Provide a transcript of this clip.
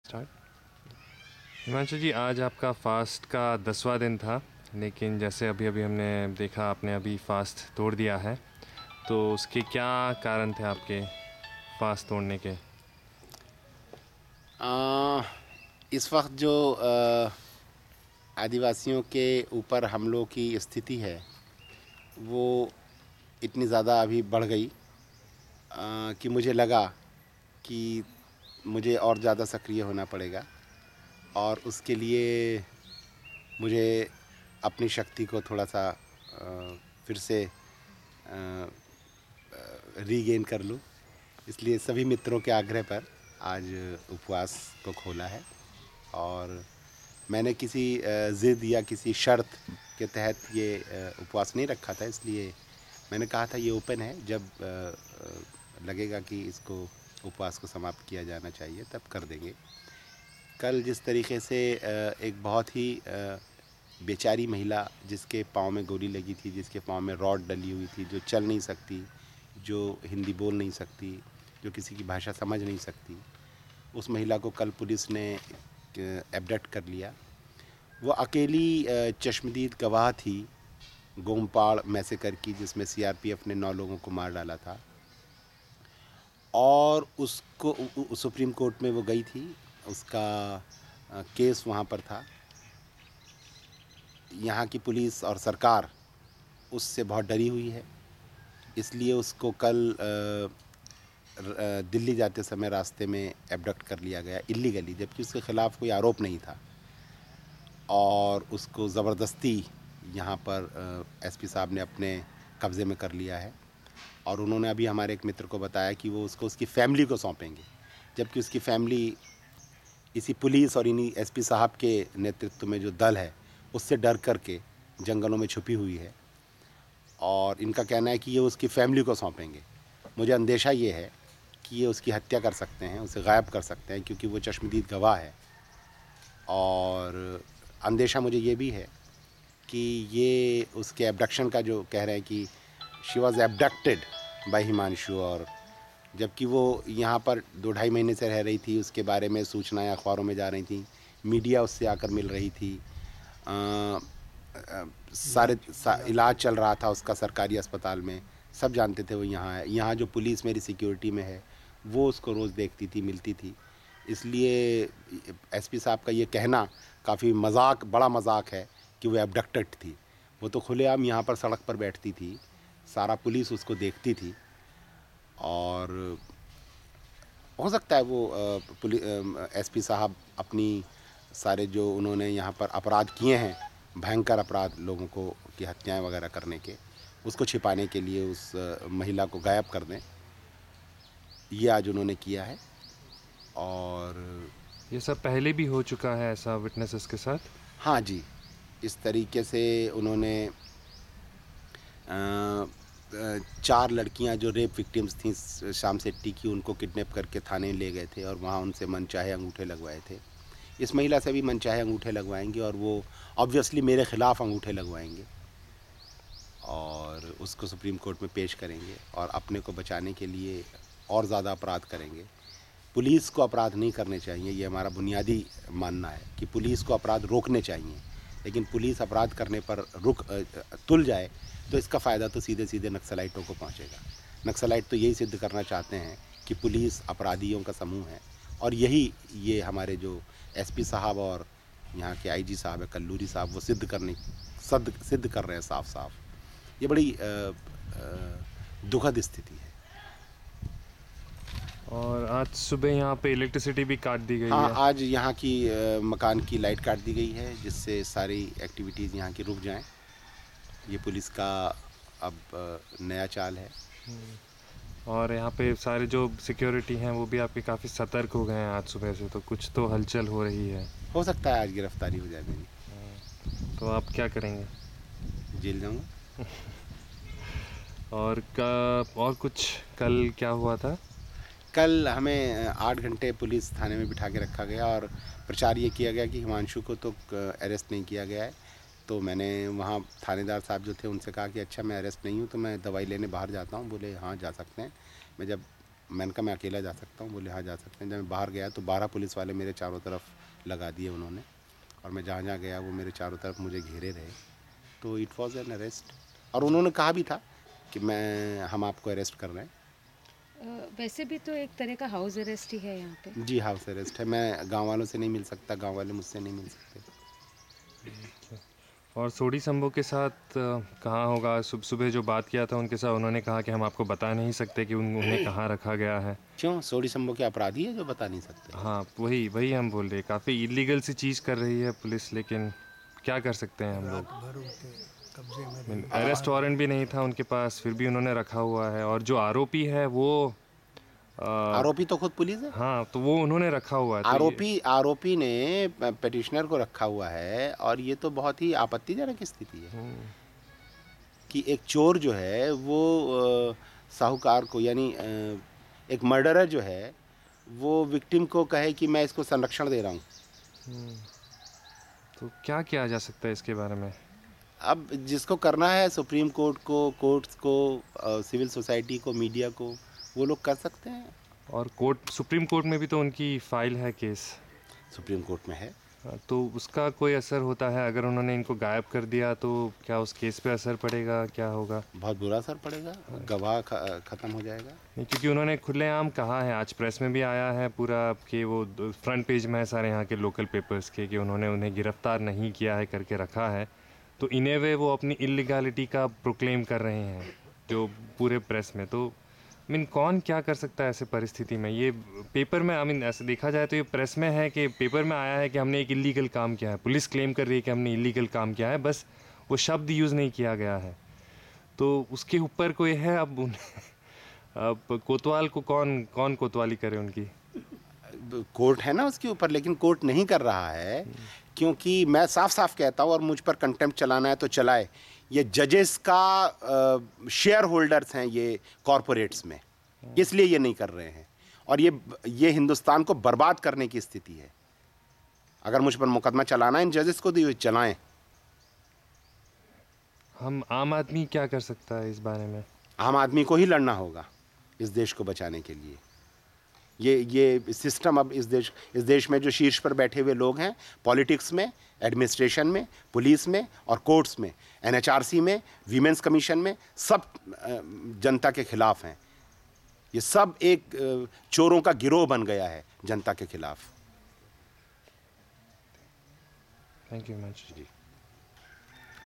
Start. Himanshu जी, आज आपका fast का 10वां दिन था, लेकिन जैसे अभी अभी हमने देखा आपने अभी फ़ास्ट तोड़ दिया है, तो उसके क्या कारण थे आपके फ़ास्ट तोड़ने के? आ, इस वक्त जो आदिवासियों के ऊपर हमलों की स्थिति है वो इतनी ज़्यादा अभी बढ़ गई कि मुझे लगा कि मुझे और ज़्यादा सक्रिय होना पड़ेगा और उसके लिए मुझे अपनी शक्ति को थोड़ा सा फिर से रीगेन कर लूँ। इसलिए सभी मित्रों के आग्रह पर आज उपवास को खोला है और मैंने किसी ज़िद या किसी शर्त के तहत ये उपवास नहीं रखा था। इसलिए मैंने कहा था ये ओपन है, जब लगेगा कि इसको उपवास को समाप्त किया जाना चाहिए तब कर देंगे। कल जिस तरीके से एक बहुत ही बेचारी महिला जिसके पाँव में गोली लगी थी, जिसके पाँव में रॉड डली हुई थी, जो चल नहीं सकती, जो हिंदी बोल नहीं सकती, जो किसी की भाषा समझ नहीं सकती, उस महिला को कल पुलिस ने एब्डक्ट कर लिया। वो अकेली चश्मदीद गवाह थी गोमपाड़ मैसेकर की, जिसमें सीआरपीएफ ने 9 लोगों को मार डाला था और उसको सुप्रीम कोर्ट में वो गई थी। उसका केस वहाँ पर था। यहाँ की पुलिस और सरकार उससे बहुत डरी हुई है, इसलिए उसको कल दिल्ली जाते समय रास्ते में एब्डक्ट कर लिया गया इल्लीगली, जबकि उसके ख़िलाफ़ कोई आरोप नहीं था और उसको ज़बरदस्ती यहाँ पर एसपी साहब ने अपने कब्ज़े में कर लिया है और उन्होंने अभी हमारे एक मित्र को बताया कि वो उसको उसकी फ़ैमिली को सौंपेंगे, जबकि उसकी फ़ैमिली इसी पुलिस और इन्हीं एसपी साहब के नेतृत्व में जो दल है उससे डर करके जंगलों में छुपी हुई है और इनका कहना है कि ये उसकी फ़ैमिली को सौंपेंगे। मुझे अंदेशा ये है कि ये उसकी हत्या कर सकते हैं, उसे गायब कर सकते हैं, क्योंकि वो चश्मदीद गवाह है। और अंदेशा मुझे ये भी है कि ये उसके एब्डक्शन का जो कह रहे हैं कि शी वॉज़ एब्डक्टेड बाय हिमांशु, और जबकि वो यहाँ पर 2 ढाई महीने से रह रही थी, उसके बारे में सूचनाएं अखबारों में जा रही थी, मीडिया उससे आकर मिल रही थी, इलाज चल रहा था उसका सरकारी अस्पताल में, सब जानते थे वो यहाँ है। यहाँ जो पुलिस मेरी सिक्योरिटी में है वो उसको रोज़ देखती थी, मिलती थी। इसलिए एसपी साहब का ये कहना काफ़ी मजाक, बड़ा मजाक है कि वो एब्डक्टेड थी। वो तो खुलेआम यहाँ पर सड़क पर बैठती थी, सारा पुलिस उसको देखती थी और हो सकता है वो एसपी साहब अपनी सारे जो उन्होंने यहाँ पर अपराध किए हैं, भयंकर अपराध, लोगों को की हत्याएं वगैरह करने के, उसको छिपाने के लिए उस महिला को गायब कर दें, ये आज उन्होंने किया है। और ये सब पहले भी हो चुका है ऐसा विटनेसेस के साथ? हाँ जी, इस तरीके से उन्होंने 4 लड़कियां जो रेप विक्टिम्स थीं शाम सेट्टी की, उनको किडनैप करके थाने ले गए थे और वहाँ उनसे मनचाहे अंगूठे लगवाए थे। इस महिला से भी मनचाहे अंगूठे लगवाएंगे और वो ऑब्वियसली मेरे ख़िलाफ़ अंगूठे लगवाएंगे और उसको सुप्रीम कोर्ट में पेश करेंगे और अपने को बचाने के लिए और ज़्यादा अपराध करेंगे। पुलिस को अपराध नहीं करने चाहिए, ये हमारा बुनियादी मानना है कि पुलिस को अपराध रोकने चाहिए, लेकिन पुलिस अपराध करने पर तुल जाए तो इसका फ़ायदा तो सीधे सीधे नक्सलाइटों को पहुंचेगा। नक्सलाइट तो यही सिद्ध करना चाहते हैं कि पुलिस अपराधियों का समूह है और यही ये हमारे जो एसपी साहब और यहाँ के आईजी साहब है कल्लूरी साहब, वो सिद्ध कर रहे हैं साफ साफ। ये बड़ी दुखद स्थिति है। और आज सुबह यहाँ पे इलेक्ट्रिसिटी भी काट दी गई हाँ, है। आज यहाँ की मकान की लाइट काट दी गई है, जिससे सारी एक्टिविटीज़ यहाँ की रुक जाएं। ये पुलिस का अब नया चाल है। और यहाँ पे सारे जो सिक्योरिटी हैं वो भी आपके काफ़ी सतर्क हो गए हैं आज सुबह से, तो कुछ तो हलचल हो रही है। हो सकता है आज गिरफ्तारी हो जाए मेरी, तो आप क्या करेंगे? जेल जाऊँगा। और कुछ कल क्या हुआ था? कल हमें 8 घंटे पुलिस थाने में बिठा के रखा गया और प्रचार ये किया गया कि हिमांशु को तो अरेस्ट नहीं किया गया है। तो मैंने वहाँ थानेदार साहब जो थे उनसे कहा कि अच्छा मैं अरेस्ट नहीं हूँ, तो मैं दवाई लेने बाहर जाता हूँ। बोले हाँ जा सकते हैं। मैं जब मैंने कहा मैं अकेला जा सकता हूँ? बोले हाँ जा सकते हैं। जब मैं बाहर गया तो 12 पुलिस वाले मेरे चारों तरफ लगा दिए उन्होंने, और मैं जहाँ जहाँ गया वो मेरे चारों तरफ मुझे घेरे रहे। तो इट वॉज एन अरेस्ट, और उन्होंने कहा भी था कि हम आपको अरेस्ट कर रहे हैं। वैसे भी तो एक तरह का हाउस अरेस्ट ही है यहाँ पे। जी हाउस अरेस्ट है, मैं गांव वालों से नहीं मिल सकता, गांव वाले मुझसे नहीं मिल सकते। और सोडी संभो के साथ कहाँ होगा? सुबह जो बात किया था उनके साथ, उन्होंने कहा कि हम आपको बता नहीं सकते कि उन्हें कहाँ रखा गया है। क्यों? सोडी संभो के अपराधी है जो बता नहीं सकते? हाँ, वही वही हम बोल रहे हैं, काफ़ी इलीगल सी चीज़ कर रही है पुलिस, लेकिन क्या कर सकते हैं हम लोग। अरेस्ट वारंट भी नहीं था उनके पास, फिर भी उन्होंने रखा हुआ है। और जो आरोपी है वो आरोपी तो खुद पुलिस है। हाँ, तो वो उन्होंने रखा हुआ है। तो आरोपी ने पिटिशनर को रखा हुआ है, और ये तो बहुत ही आपत्तिजनक स्थिति है कि एक चोर जो है वो साहूकार को, यानी एक मर्डरर जो है वो विक्टिम को कहे कि मैं इसको संरक्षण दे रहा हूँ। तो क्या किया जा सकता है इसके बारे में? अब जिसको करना है, सुप्रीम कोर्ट को, कोर्ट्स को, सिविल सोसाइटी को, मीडिया को, वो लोग कर सकते हैं। और सुप्रीम कोर्ट में भी तो उनकी फाइल है केस। सुप्रीम कोर्ट में है। तो उसका कोई असर होता है? अगर उन्होंने इनको गायब कर दिया तो क्या उस केस पे असर पड़ेगा? क्या होगा? बहुत बुरा असर पड़ेगा, गवाह खत्म हो जाएगा। नहीं, क्योंकि उन्होंने खुलेआम कहा है, आज प्रेस में भी आया है पूरा, कि वो फ्रंट पेज में है सारे यहाँ के लोकल पेपर्स के, कि उन्होंने उन्हें गिरफ्तार नहीं किया है करके रखा है। तो इन ए वे वो अपनी इलीगैलिटी का प्रोक्लेम कर रहे हैं जो पूरे प्रेस में। तो कौन क्या कर सकता है ऐसे परिस्थिति में? ये पेपर में ऐसे देखा जाए तो ये प्रेस में है कि पेपर में आया है कि हमने एक इलीगल काम किया है, पुलिस क्लेम कर रही है कि हमने इलीगल काम किया है, बस वो शब्द यूज़ नहीं किया गया है। तो उसके ऊपर कोई है अब अब कोतवाल को कौन कोतवाली करे उनकी? कोर्ट है ना उसके ऊपर, लेकिन कोर्ट नहीं कर रहा है, क्योंकि मैं साफ साफ कहता हूँ, और मुझ पर कंटेम्प्ट चलाना है तो चलाए, ये जजेस का शेयर होल्डर्स हैं ये कॉरपोरेट्स में, इसलिए ये नहीं कर रहे हैं। और ये हिंदुस्तान को बर्बाद करने की स्थिति है। अगर मुझ पर मुकदमा चलाना है इन जजेस को, तो चलाएं। हम आम आदमी क्या कर सकता है इस बारे में? आम आदमी को ही लड़ना होगा इस देश को बचाने के लिए। ये सिस्टम, अब इस देश में जो शीर्ष पर बैठे हुए लोग हैं, पॉलिटिक्स में, एडमिनिस्ट्रेशन में, पुलिस में और कोर्ट्स में, एनएचआरसी में, वीमेंस कमीशन में, सब जनता के खिलाफ हैं। ये सब एक चोरों का गिरोह बन गया है जनता के खिलाफ। Thank you much ji.